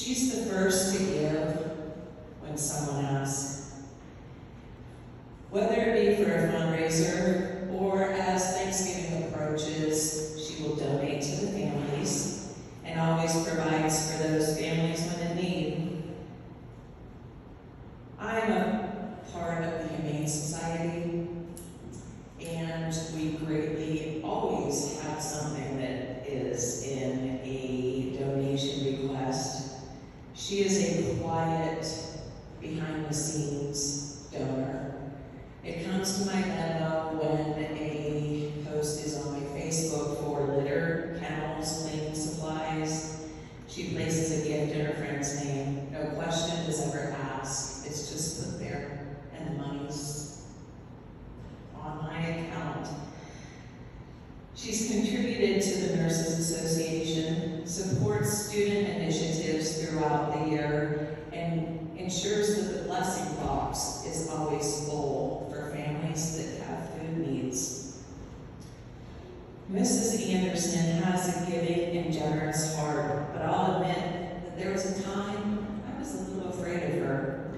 She's the first to give when someone asks. Whether it be for a fundraiser or as Thanksgiving approaches, she will donate to the families and always provides for those families when in need. I'm a part of the Humane Society, and we greatly always have something that is in a donation request. She is a quiet, behind-the-scenes donor. It comes to my memo when a post is on my Facebook for litter, kennels, cleaning supplies. She places a gift in her friend's name. No question is ever asked. It's just put there, and the money's on my account. She's contributed to the Nurses Association, supports student initiatives throughout the year, and ensures that the blessing box is always full for families that have food needs. Mrs. Anderson has a giving and generous heart, but I'll admit that there was a time I was a little afraid of her.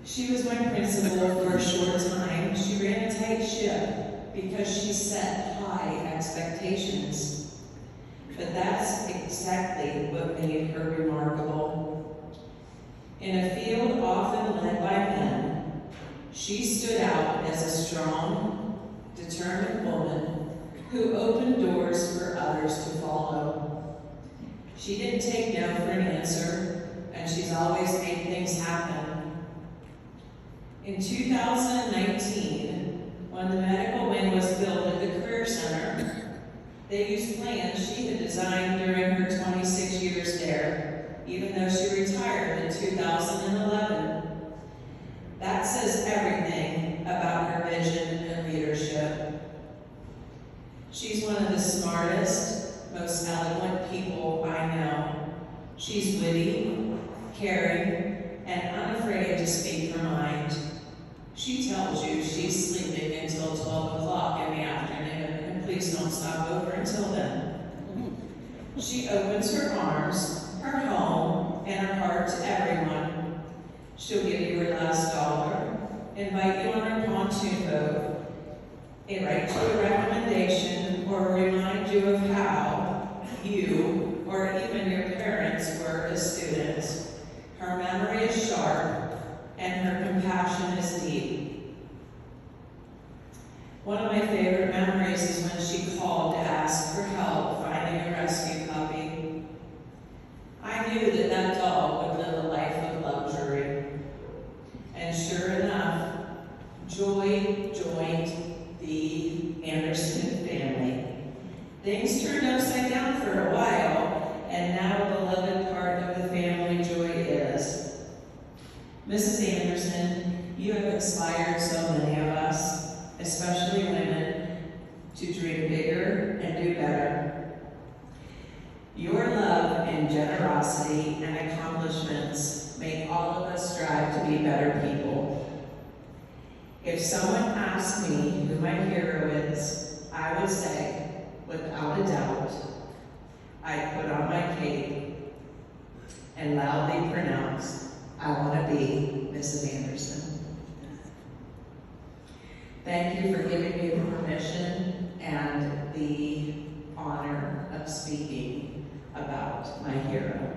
She was my principal for a short time. She ran a tight ship because she set high expectations. But that's exactly what made her remarkable. In a field often led by men, she stood out as a strong, determined woman who opened doors for others to follow. She didn't take no for an answer, and she's always made things happen. In 2019, when the medical wing was built at the Career Center, they used plans she had designed during her 26 years there, even though she retired in 2011. That says everything about her vision and leadership. She's one of the smartest, most eloquent people I know. She's witty, caring, and unafraid to speak her mind. She tells you she's sleeping until 12 o'clock in the afternoon, and please don't stop over until then. She opens her arms, her home, and her heart to everyone. She'll give you her last dollar, invite you on her pontoon boat, write you a recommendation, or remind you of how you, or even your parents, were as students. Her memory is sharp, and her compassion is deep. One of my favorite memories is when she called to ask for help finding a rescue puppy. I knew that that dog would live a life of luxury. And sure enough, Joy joined the Anderson family. Things turned upside down for a while, and now a beloved part of the family Joy is. Mrs. Anderson, you have inspired so many of us, especially women, to dream bigger and do better. Your love and generosity and accomplishments make all of us strive to be better people. If someone asked me who my hero is, I would say, without a doubt, I put on my cape and loudly pronounce, I want to be Mrs. Anderson. Thank you for giving me the permission and the honor of speaking about my hero.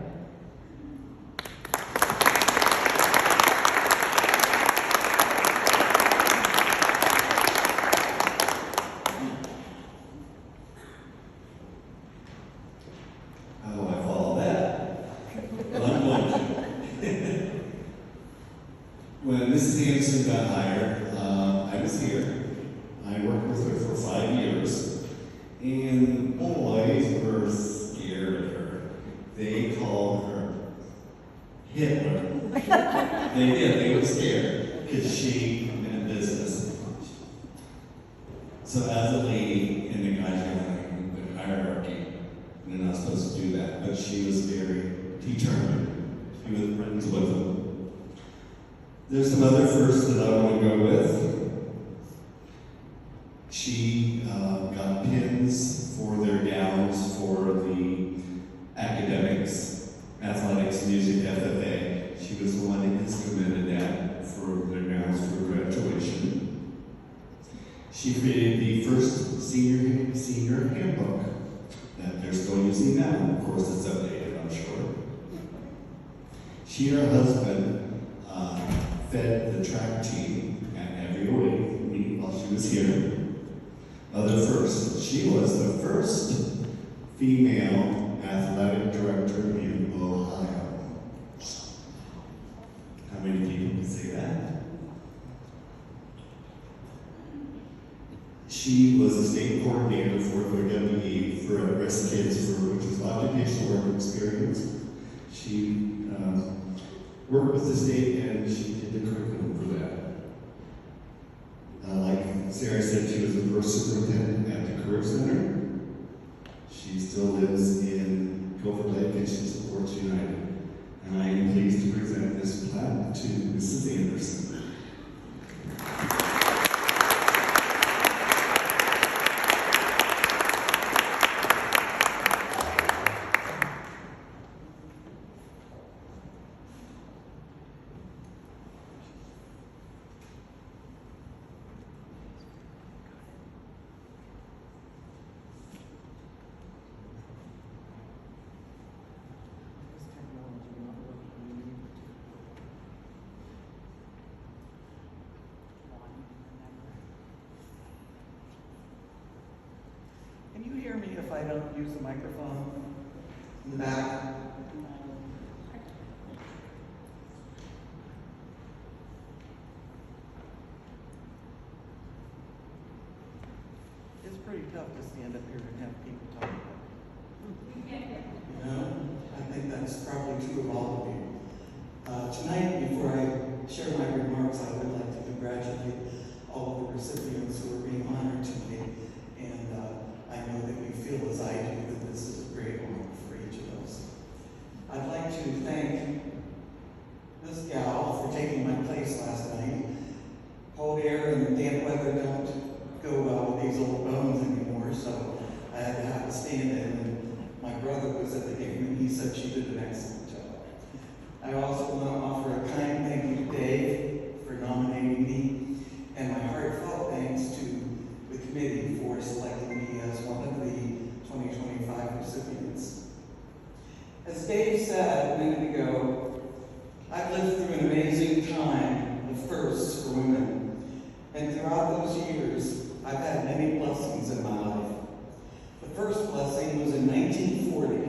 When Mrs. Anderson got hired, I was here. I worked with her for 5 years, and boys were scared of her. They called her Hitler. They did. They were scared because she meant business. So as a lady in the guideline, the hierarchy, you're not supposed to do that, but she was very determined. She was friends with them. There's some other firsts that I want to go with. She got pins for their gowns for the academics. She created the first senior handbook that they're still using now. Of course, it's updated, I'm sure. She and her husband fed the track team at every away meet while she was here. She was the first female athletic director in Ohio. How many people can say that? She was a state coordinator for OWE for at-risk kids, which is occupational work experience. She worked with the state and she did the curriculum for that. Like Sarah said, she was the first superintendent at the Career Center. She still lives in Gopher Lake and she supports United. And I am pleased to present this plaque to Mrs. Anderson. Can you hear me if I don't use the microphone in the back? It's pretty tough to stand up here and have people talk. You know, I think that's probably true of all of you. Tonight, before I share my remarks, I would like to congratulate all of the recipients who are being honored tonight. And I know that you feel as I do that this is a great honor for each of us. I'd like to thank this gal for taking my place last night. Cold air and damp weather don't go well with these old bones anymore, so I had to have a stand in. And my brother was at the game and he said she did an excellent job. I also want to offer a kind thank you to Dave for nominating me, and my heartfelt thanks to the committee for selecting me as one of the 2025 recipients. As Dave said a minute ago, I've lived through an amazing time of firsts for women, and throughout those years, I've had many blessings in my life. The first blessing was in 1940.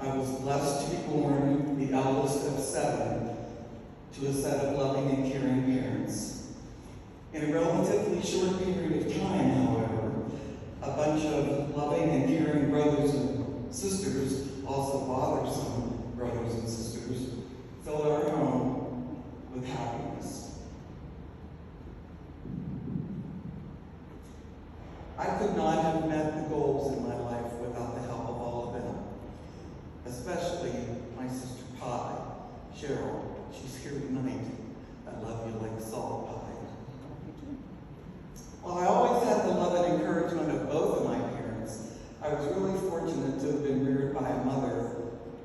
I was blessed to be born the eldest of 7 to a set of loving and caring parents. In a relatively short period of time, however, a bunch of loving and caring brothers and sisters, also bothersome brothers and sisters, filled our home with happiness. I could not have met the goals in my life without the help of all of them, especially my sister Pie, Cheryl. She's here tonight. I love you like salt pie. While I always had the love and encouragement of both of my parents, I was really fortunate to have been reared by a mother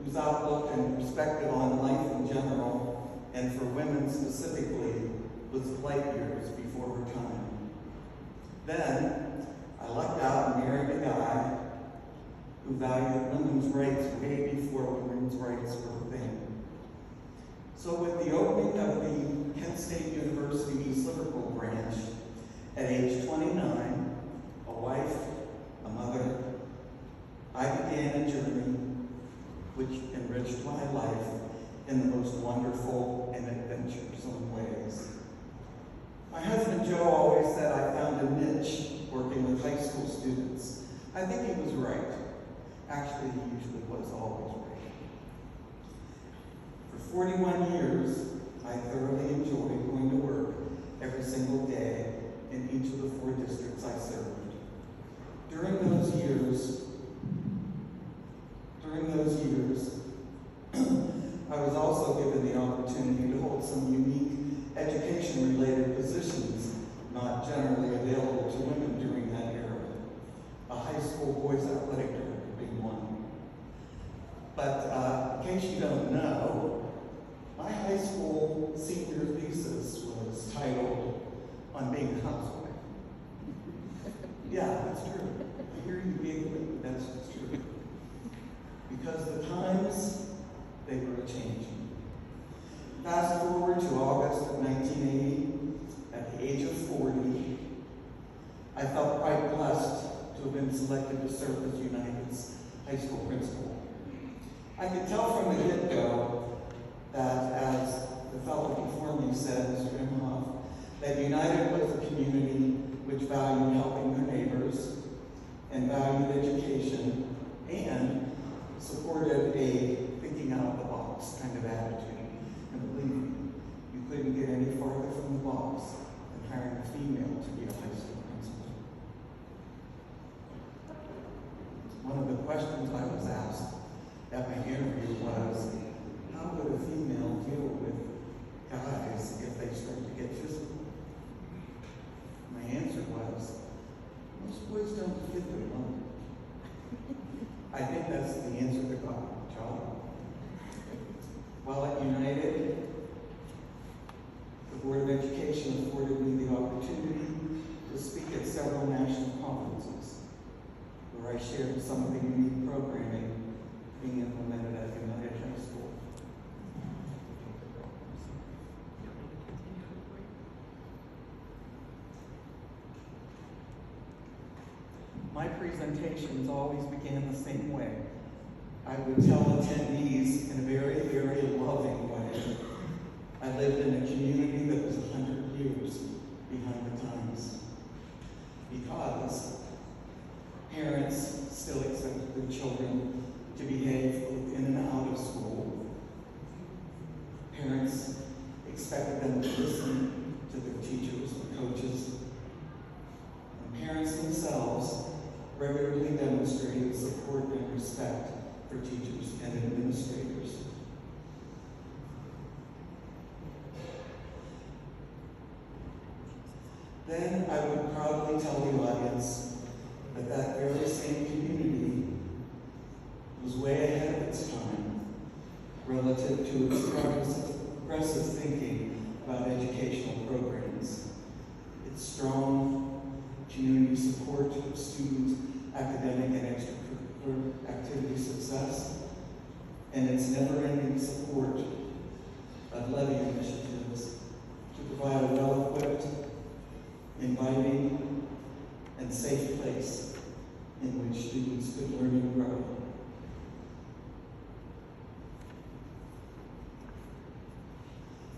whose outlook and perspective on life in general, and for women specifically, was light years before her time. Then, I lucked out and married a guy who valued women's rights way before women's rights were a thing. So with the opening of the Kent State University East Liverpool branch, at age 29, a wife, a mother, I began a journey which enriched my life in the most wonderful and adventuresome ways. My husband Joe always said I found a niche working with high school students. I think he was right. Actually, he usually was always right. For 41 years, I thoroughly enjoyed going to work every single day in each of the 4 districts I served. During those years, I was also given the opportunity to hold some unique education-related positions not generally available to women during that era. A high school boys athletic director being one. But in case you don't know, my high school senior thesis was titled On Being a Housewife. that's true. I hear you giggling, but that's just true. Because the times, they were changing. Fast forward to August of 1980, at the age of 40, I felt quite blessed to have been selected to serve as United's high school principal. I could tell from the get-go that, as the fellow before me said, Mr. Imhoff, that United was a community which valued helping their neighbors and valued education and supported a thinking out of the box kind of attitude. And believe me, you couldn't get any farther from the box than hiring a female to be a high school principal. One of the questions I was asked at my interview was, how would a female deal with guys if they start to get physical? My answer was, most boys don't get their alone. I think that's the answer to God, job. While at United, the Board of Education afforded me the opportunity to speak at several national conferences, where I shared some of the unique programming being implemented at United High School. My presentations always began the same way. I would tell attendees in a very, very loving way. I lived in a community that was 100 years behind the times. Because parents still expected their children to behave in and out of school. Parents expected them to listen to their teachers and coaches. And parents themselves regularly demonstrated support and respect for teachers and administrators. Then I would proudly tell the audience that that very same community was way ahead of its time relative to its progressive thinking about educational programs. Its strong community support of students' academic and extracurricular activity success, and its never-ending support of levy initiatives to provide a well-equipped, inviting, and safe place in which students could learn and grow.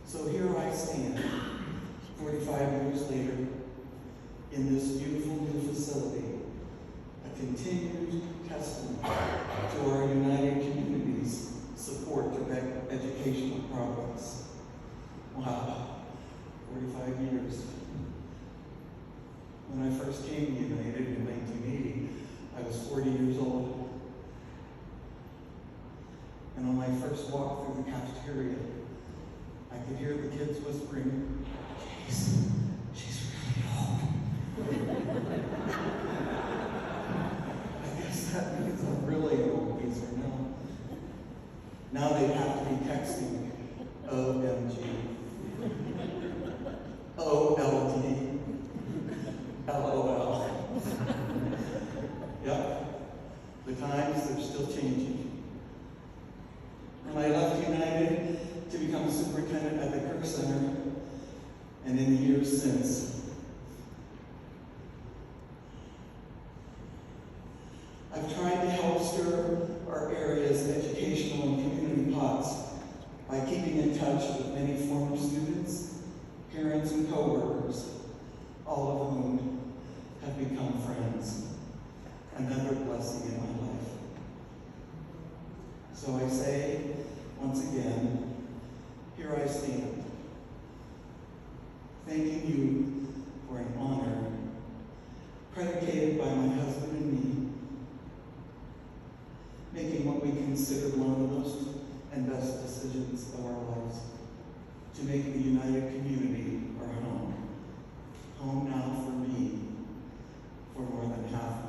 So here I stand, 45 years later, in this beautiful new facility, a continued testament to our United Community's support of educational progress. Wow, 45 years. When I first came to United in 1980, I was 40 years old. And on my first walk through the cafeteria, I could hear the kids whispering, she's really old. I guess that means I'm really an old geezer now. Now they have to be texting OMG, OLD, LOL. Yep, the times, they're still changing. When I left United to become superintendent at the Kirk Center, and in the years since, I've tried to help stir our area's educational and community pots by keeping in touch with many former students, parents, and coworkers, all of whom have become friends. Another blessing in my life. So I say, once again, here I stand, thanking you for an honor predicated by my husband and me, making what we consider one of the most and best decisions of our lives, to make the United Community our home. Home now for me, for more than half